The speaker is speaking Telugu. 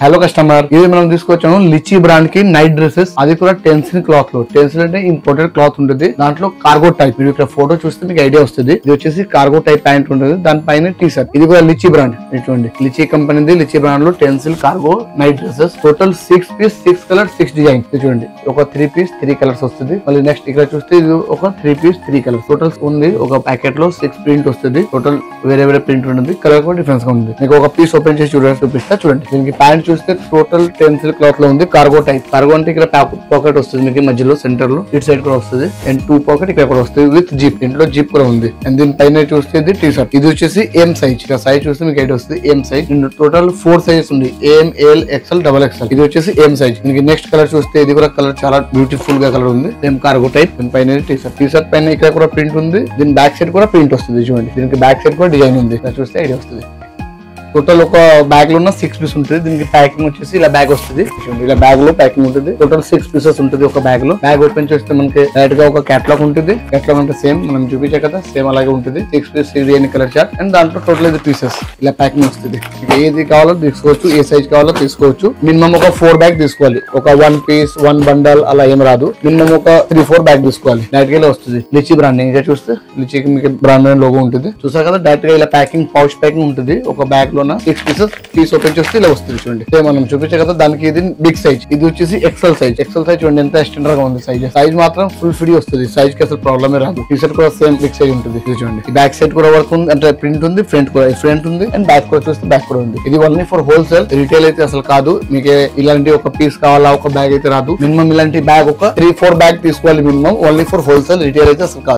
హలో కస్టమర్, ఇది మనం తీసుకొచ్చాము లిచీ బ్రాండ్ కి నైట్ డ్రెస్సెస్. అది కూడా టెన్సిల్ క్లాత్ లో. టెన్సిల్ అంటే ఇంపోర్టెడ్ క్లాత్ ఉంటుంది. దాంట్లో కార్గో టైప్. మీరు ఇక్కడ ఫోటో చూస్తే మీకు ఐడియా వస్తుంది. ఇది వచ్చేసి కార్గో టైప్ ప్యాంట్ ఉంటుంది. దానిపైన టీ షర్ట్. ఇది కూడా లిచీ బ్రాండ్. ఇటువంటి లిచీ కంపెనీది. లిచీ బ్రాండ్ లో Tencel cargo night dresses. Total 6 piece 6 colours 6 design. చూడండి, ఒక 3 పీస్ 3 కలర్స్ వస్తుంది. మళ్ళీ నెక్స్ట్ ఇక్కడ చూస్తే ఇది ఒక 3 పీస్ 3 కలర్స్. టోటల్ ఉంది. ఒక ప్యాకెట్ లో 6 ప్రింట్ వస్తుంది. టోటల్ వేరే వేరే ప్రింట్ ఉంటుంది. కలర్ కూడా డిఫరెన్స్ గా ఉంది. మీకు ఒక పీస్ ఓపెన్ చేసి చూపిస్తా. చూడండి, దీనికి ప్యాంట్ చూస్తే టోటల్ టెన్సిల్ క్లాత్ లో ఉంది. Cargo type. కార్గో అంటే ఇక్కడ పాకెట్ వస్తుంది మీకు మధ్యలో సెంటర్ లో. ఇటు సైడ్ కూడా వస్తుంది. అండ్ 2 పాకెట్ ఇక్కడ కూడా వస్తుంది విత్ జిప్. ఇంట్లో జిప్ కూడా ఉంది. అండ్ దీని పైన చూస్తే ఇది టీ షర్ట్. ఇది వచ్చేసి ఎం సైజ్. ఇక్కడ సైజ్ చూస్తే మీకు ఐడియా వస్తుంది. M size. టోటల్ 4 సైజెస్ ఉంది. ఎం, ఎల్, ఎక్స్ఎల్, డబల్ ఎక్స్ఎల్. ఇది వచ్చేసి ఎం సైజ్. దీనికి నెక్స్ట్ కలర్ చూస్తే ఇది కూడా కలర్ చాలా బ్యూటిఫుల్ గా కలర్ ఉంది. Same cargo type. దీని పైన టీ షర్ట్. టీ షర్ట్ పైన ఇక్కడ కూడా ప్రింట్ ఉంది. దీని బ్యాక్ సైడ్ కూడా ప్రింట్ వస్తుంది. చూడండి, దీనికి బ్యాక్ సైడ్ కూడా డిజైన్ ఉంది. ఇక్కడ చూస్తే ఐడియా వస్తుంది. టోటల్ ఒక బ్యాగ్ లో ఉన్న 6 పీస్ ఉంటుంది. దీనికి ప్యాకింగ్ వచ్చేసి ఇలా బ్యాగ్ వస్తుంది. ఇలా బ్యాగ్ లో ప్యాకింగ్ ఉంటుంది. టోటల్ 6 పీసెస్ ఉంటుంది ఒక బ్యాగ్ లో. బ్యాగ్ ఓపెన్ చేస్తే మనకి డైరెక్ట్ గా ఒక క్యాటలాగ్ ఉంటుంది. క్యాటలాగ్ అంటే సేమ్ మనం చూపించే కదా, సేమ్ అలాగే ఉంటుంది. 6 పీస్ ఇది కలర్ చార్ట్. అండ్ దాంట్లో టోటల్ ఇది పీసెస్ ఇలా ప్యాకింగ్ వస్తుంది. ఏది కావాలో తీసుకోవచ్చు, ఏ సైజ్ కావాలో తీసుకోవచ్చు. మినిమం ఒక 4 బ్యాగ్ తీసుకోవాలి. ఒక 1 పీస్ 1 బండల్ అలా ఏం రాదు. మినిమం ఒక 3-4 బ్యాగ్ తీసుకోవాలి. డైరెక్ట్ గా వస్తుంది. Lychee brand. ఇంకా చూస్తే లిచీకి మీకు బ్రాండ్ లోగో ఉంటుంది. చూసారు కదా, డైరెక్ట్ గా ఇలా ప్యాకింగ్ పౌచ్ ప్యాకింగ్ ఉంటుంది. ఒక బ్యాగ్ లో 6 పీసెస్ పీస్ ఓపెన్ చేస్తే ఇలా వస్తుంది. చూడండి, మనం చూపించే కదా, దానికి ఇది బిగ్ సైజ్. ఇది వచ్చేసి ఎక్సెల్ సైజ్. ఎక్సెల్ సైజ్ చూడండి ఎంత స్టాండర్డ్ గా ఉంది. సైజ్ మాత్రం ఫుల్ ఫిడి వస్తుంది. సైజ్ కి అసలు ప్రాబ్లమే రాదు. టీ షర్ట్ కూడా సేమ్ బిగ్ సైజ్ ఉంటుంది. ఇది చూడండి, బ్యాక్ సైడ్ కూడా వర్క్ ఉంది. అంటే ప్రింట్ ఉంది. ఫ్రంట్ ఉంది. అండ్ బ్యాక్ కూడా చూస్తే బ్యాక్ కూడా ఉంది. ఇది ఓన్లీ ఫర్ హోల్సేల్. రిటైల్ అయితే అసలు కాదు. మీకు ఇలాంటి ఒక పీస్ కావాలా, ఒక బ్యాగ్ అయితే రాదు. మినిమం ఇలాంటి బ్యాగ్ ఒక 3-4 బ్యాగ్ తీసుకోవాలి minimum. Only for wholesale. Retail అయితే అసలు కాదు.